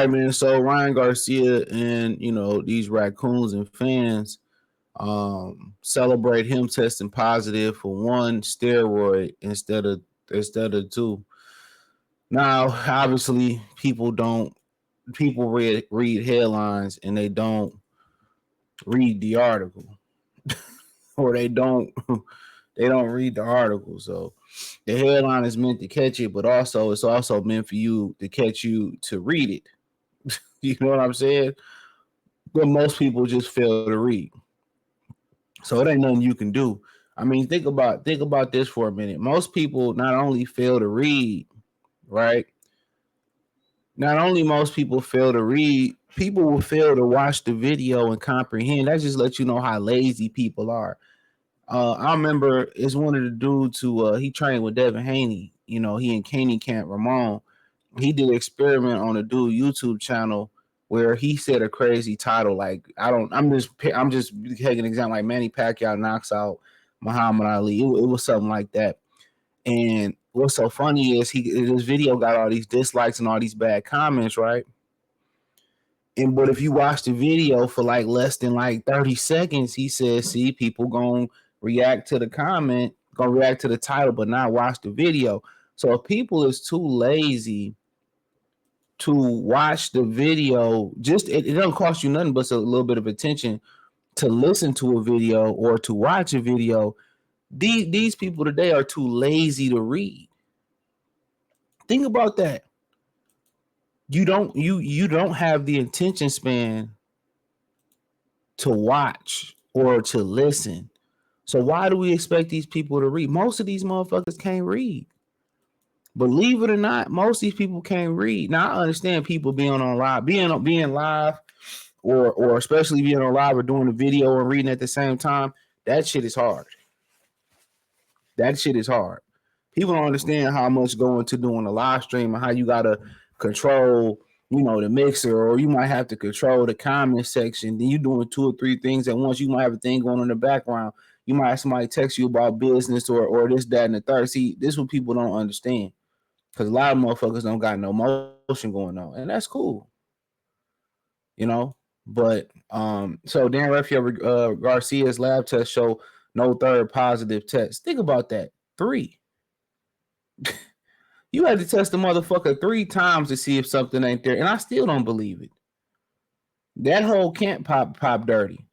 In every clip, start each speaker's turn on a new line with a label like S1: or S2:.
S1: right, man. So Ryan Garcia and these raccoons and fans celebrate him testing positive for one steroid instead of two. Now, obviously, people read headlines and they don't read the article, or they don't read the article. So the headline is meant to catch it, but also it's also meant for you to catch you to read it. You know what I'm saying? But most people just fail to read. So it ain't nothing you can do. I mean, think about this for a minute. Most people not only fail to read, right? Not only most people fail to read, people will fail to watch the video and comprehend. That just lets you know how lazy people are. I remember it's one of the dudes who he trained with Devin Haney. He in Caney Camp Ramon. He did an experiment on a dude YouTube channel where he said a crazy title like I'm just taking an example like Manny Pacquiao knocks out Muhammad Ali. It was something like that. And what's so funny is this video got all these dislikes and all these bad comments, right? But if you watch the video for like less than like 30 seconds, he says, see, people gonna react to the comment, gonna react to the title, but not watch the video. So if people is too lazy to watch the video, just it doesn't cost you nothing but a little bit of attention to listen to a video or to watch a video. These people today are too lazy to read. Think about that. You don't have the attention span to watch or to listen. So why do we expect these people to read? Most of these motherfuckers can't read. Believe it or not, most of these people can't read. Now I understand people being on live, being live, or especially being on live or doing a video and reading at the same time. That shit is hard. That shit is hard. People don't understand how much go into doing a live stream and how you gotta control, the mixer, or you might have to control the comment section. Then you doing 2 or 3 things at once. You might have a thing going on in the background. You might have somebody text you about business or this, that, and the third. See, this is what people don't understand. Because a lot of motherfuckers don't got no motion going on. And that's cool. But so Dan Rafael Garcia's lab test show no third positive test. Think about that. 3. You had to test the motherfucker 3 times to see if something ain't there, and I still don't believe it. That whole camp pop dirty.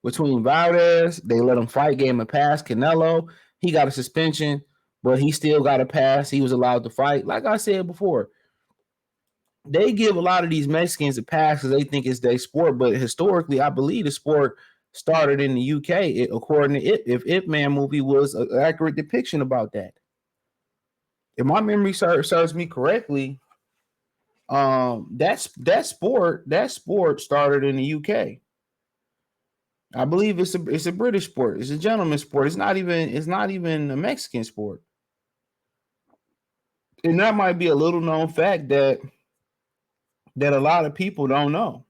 S1: Between Valdez, they let him fight, gave him a pass. Canelo, he got a suspension, but he still got a pass. He was allowed to fight. Like I said before, they give a lot of these Mexicans a pass because they think it's their sport, but historically, I believe the sport started in the UK. According to if Ip Man movie was an accurate depiction about that. If my memory serves me correctly, that sport started in the UK. I believe it's a British sport. It's a gentleman's sport. It's not even a Mexican sport. And that might be a little known fact that a lot of people don't know.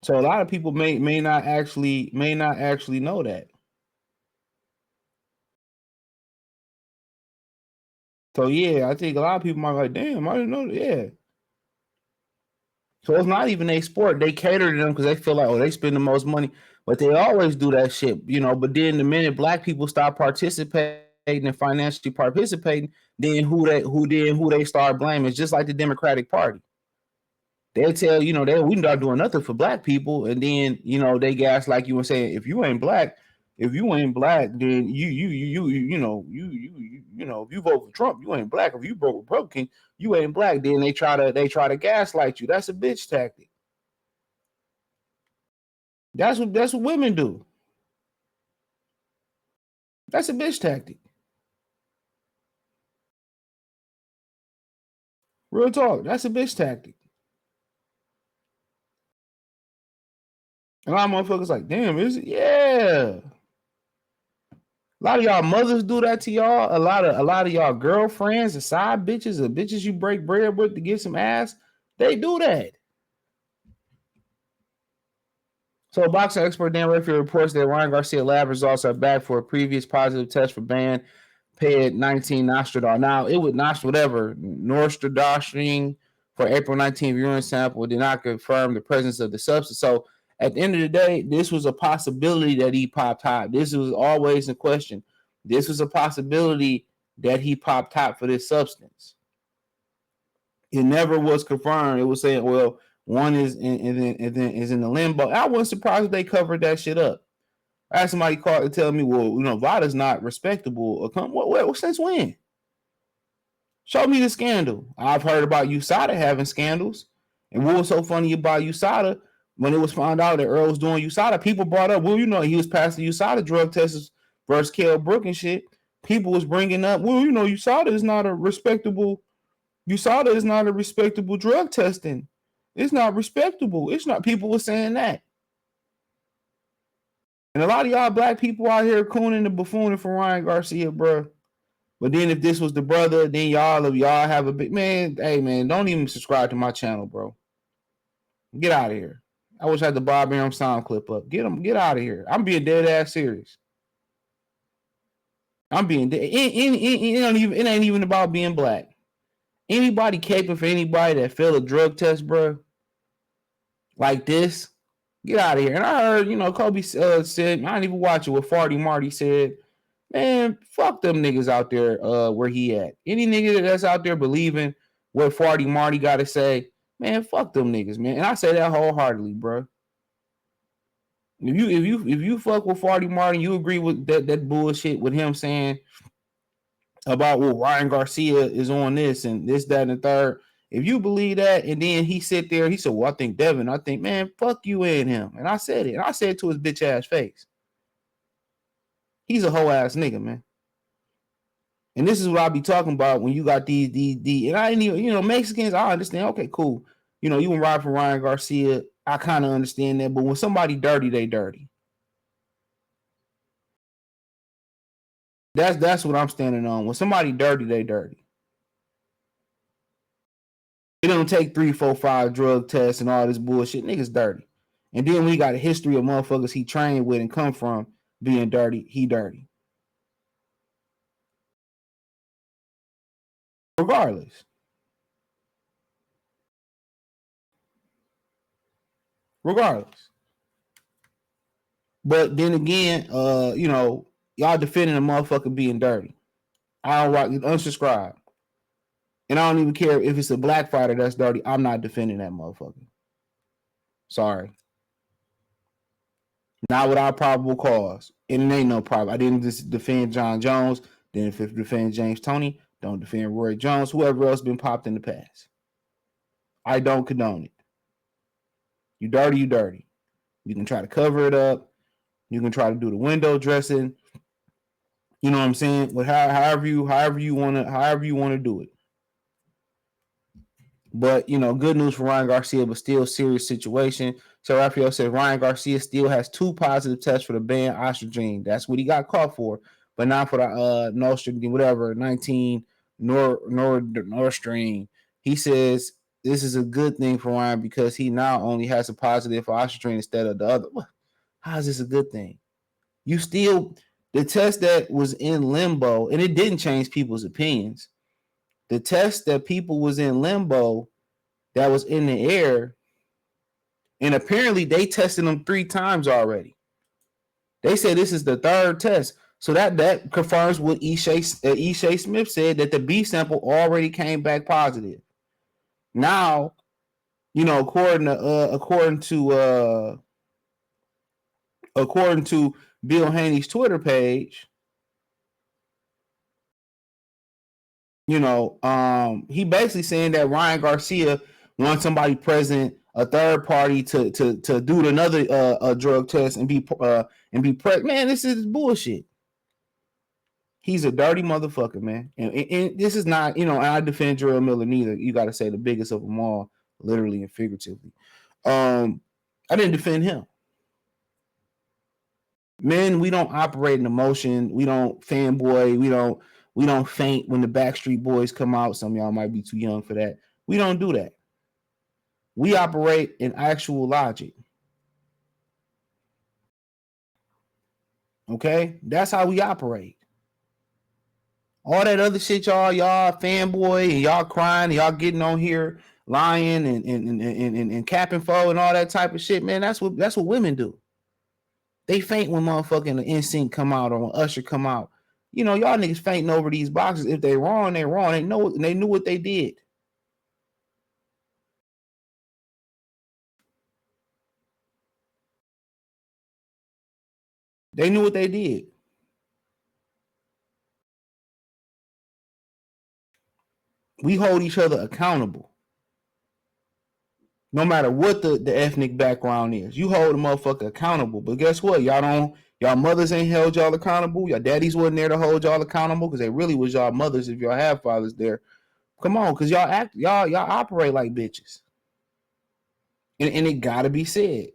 S1: So a lot of people may not actually know that. So yeah, I think a lot of people might be like, damn, I didn't know that. Yeah. So it's not even a sport. They cater to them because they feel like, they spend the most money. But they always do that shit, But then the minute black people stop participating and financially participating, then who they start blaming. It's just like the Democratic Party. They'll tell, we not doing nothing for black people. And then, they gas like you were saying, if you ain't black, then you if you vote for Trump, you ain't black. If you vote Republican, you ain't black. Then they try to gaslight you. That's a bitch tactic. That's what women do. That's a bitch tactic. Real talk. That's a bitch tactic. A lot of motherfuckers like, damn, is it? Yeah. A lot of y'all mothers do that to y'all. A lot of y'all girlfriends, the side bitches, the bitches you break bread with to get some ass, they do that. So boxing expert Dan Rafael reports that Ryan Garcia lab results are back for a previous positive test for banned PED 19 Nostradamus. Now, it would whatever. Nostradamus for April 19th urine sample did not confirm the presence of the substance. So at the end of the day, this was a possibility that he popped hot. This was always in question. This was a possibility that he popped hot for this substance. It never was confirmed. It was saying, well, one is is in the limbo. I wasn't surprised if they covered that shit up. I had somebody call to tell me, well, Vada's not respectable. What since when? Show me the scandal. I've heard about USADA having scandals. And what was so funny about USADA, when it was found out that Earl was doing USADA, people brought up, well, he was passing USADA drug tests versus Kell Brook and shit. People was bringing up, well, USADA is not a respectable drug testing. It's not respectable. It's not. People were saying that. And a lot of y'all black people out here cooning and buffooning for Ryan Garcia, bro. But then if this was the brother, then y'all have a big man. Hey man, don't even subscribe to my channel, bro. Get out of here. I wish I had the Bob Arum sound clip up. Get out of here. I'm being dead ass serious. I'm being dead. It ain't even about being black. Anybody caping for anybody that failed a drug test, bro, like this, get out of here. And I heard, Kobe said, I didn't even watch it, what Farty Marty said. Man, fuck them niggas out there where he at. Any nigga that's out there believing what Farty Marty got to say, man, fuck them niggas, man. And I say that wholeheartedly, bro. If you fuck with Farty Marty, you agree with that bullshit with him saying about, well, Ryan Garcia is on this and this, that, and the third. If you believe that, and then he sit there, he said, well, I think Devin, man, fuck you and him. And I said it. And I said it to his bitch ass face. He's a whole ass nigga, man. And this is what I'll be talking about when you got these, and I didn't even, Mexicans, I understand. Okay, cool. You want to ride for Ryan Garcia. I kind of understand that. But when somebody dirty, they dirty. That's what I'm standing on. When somebody dirty, they dirty. It don't take 3, 4, 5 drug tests and all this bullshit. Niggas dirty. And then when he got a history of motherfuckers he trained with and come from being dirty, he dirty. Regardless. But then again, y'all defending a motherfucker being dirty. I don't like unsubscribe. And I don't even care if it's a black fighter that's dirty. I'm not defending that motherfucker. Sorry. Not without probable cause. And it ain't no problem. I didn't just defend John Jones. Didn't defend James Toney. Don't defend Roy Jones. Whoever else been popped in the past. I don't condone it. You dirty, you dirty. You can try to cover it up. You can try to do the window dressing. You know what I'm saying? But however you want to do it. But good news for Ryan Garcia, but still serious situation. So Raphael said Ryan Garcia still has 2 positive tests for the banned ostrogene. That's what he got caught for, but not for the nostrogene, whatever 19 Norstream. He says this is a good thing for Ryan because he now only has a positive for ostrogene instead of the other. How is this a good thing? You still the test that was in limbo, and it didn't change people's opinions. The test that people was in limbo that was in the air, and apparently they tested them 3 times already. They said this is the 3rd test. So that confirms what Eshay Smith said, that the B sample already came back positive. Now, according to Bill Haney's Twitter page, he basically saying that Ryan Garcia wants somebody present, a third party, to do another drug test and be pregnant. Man, this is bullshit. He's a dirty motherfucker, man. And this is not, I defend Jarrell Miller neither. You got to say the biggest of them all, literally and figuratively. I didn't defend him. Men, we don't operate in emotion. We don't fanboy. We don't faint when the Backstreet Boys come out. Some of y'all might be too young for that. We don't do that. We operate in actual logic. Okay? That's how we operate. All that other shit, y'all fanboy and y'all crying and y'all getting on here lying and capping for and all that type of shit, man. That's what women do. They faint when motherfucking NSYNC come out or when Usher come out. You know, y'all niggas fainting over these boxes. If they wrong, they wrong. They knew what they did. They knew what they did. We hold each other accountable. No matter what the ethnic background is. You hold a motherfucker accountable. But guess what? Y'all mothers ain't held y'all accountable. Your daddies wasn't there to hold y'all accountable because they really was y'all mothers if y'all have fathers there. Come on, because y'all operate like bitches. And it gotta be said.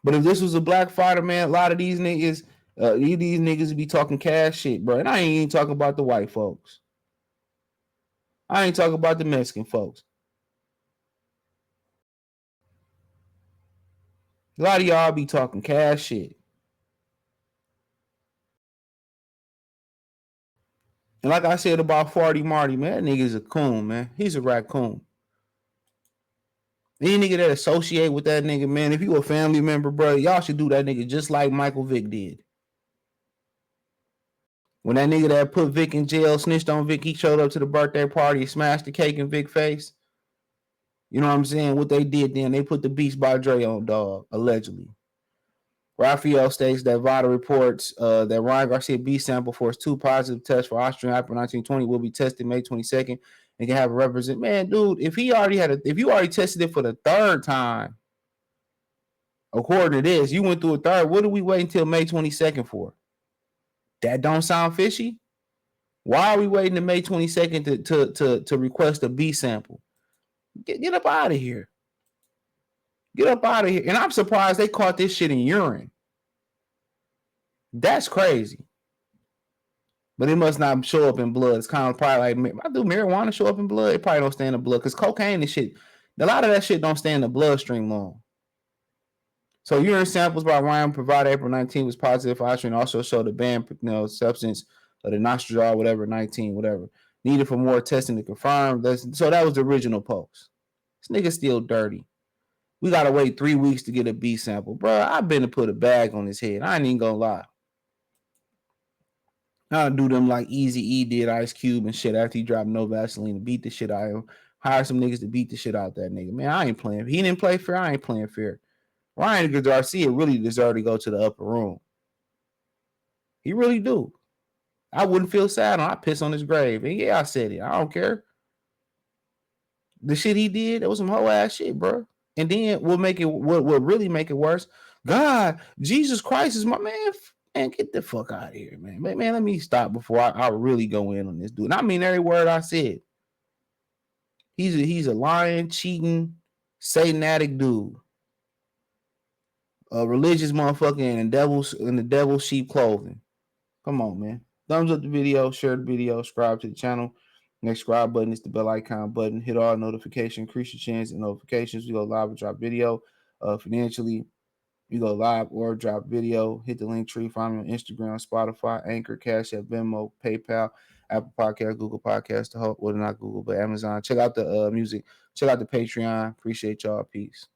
S1: But if this was a black fighter, man, a lot of these niggas be talking cash shit, bro. And I ain't even talking about the white folks. I ain't talking about the Mexican folks. A lot of y'all be talking cash shit. And like I said about Farty Marty, man, that nigga's a coon, man. He's a raccoon. Any nigga that associate with that nigga, man, if you a family member, bro, y'all should do that nigga just like Michael Vick did. When that nigga that put Vic in jail snitched on Vic, he showed up to the birthday party and smashed the cake in Vic's face. You know what I'm saying? What they did then, they put the Beast by Dre on, dog, allegedly. Raphael states that VADA reports that Ryan Garcia B sample for his 2 positive tests for Austrian Hyper 1920 will be tested May 22nd and can have a represent. Man, dude, if you already tested it for the 3rd time, according to this, you went through a 3rd. What are we waiting until May 22nd for? That don't sound fishy. Why are we waiting to May 22nd to request a B sample? Get up out of here. Get up out of here. And I'm surprised they caught this shit in urine. That's crazy. But it must not show up in blood. It's kind of probably like, I do marijuana show up in blood? It probably don't stay in the blood because cocaine and shit, a lot of that shit don't stay in the bloodstream long. So urine samples by Ryan provided April 19 was positive for Austrian, also showed the banned substance of the nostril, whatever, 19, whatever. Needed for more testing to confirm. So that was the original post. This nigga's still dirty. We gotta wait 3 weeks to get a B sample. Bro, I've been to put a bag on his head. I ain't even gonna lie. I'll do them like Easy E did Ice Cube and shit after he dropped No Vaseline and beat the shit out of him. Hire some niggas to beat the shit out that nigga. Man, I ain't playing. If he didn't play fair, I ain't playing fair. Ryan Garcia really deserved to go to the upper room. He really do. I wouldn't feel sad on. I piss on his grave. And yeah, I said it. I don't care. The shit he did, it was some whole ass shit, bro. And then what really make it worse, God, Jesus Christ is my man. Man, get the fuck out of here, man. Man, let me stop before I really go in on this dude. And I mean every word I said. He's a lying, cheating, satanic dude. A religious motherfucker in the devil's sheep clothing. Come on, man. Thumbs up the video, share the video, subscribe to the channel. Next subscribe button is the bell icon button. Hit all notifications, increase your chance and notifications. We go live and drop video. Financially, you go live or drop video. Hit the link tree. Find me on Instagram, Spotify, Anchor, Cash App, Venmo, PayPal, Apple Podcast, Google Podcast. Well, not Google, but Amazon. Check out the music. Check out the Patreon. Appreciate y'all. Peace.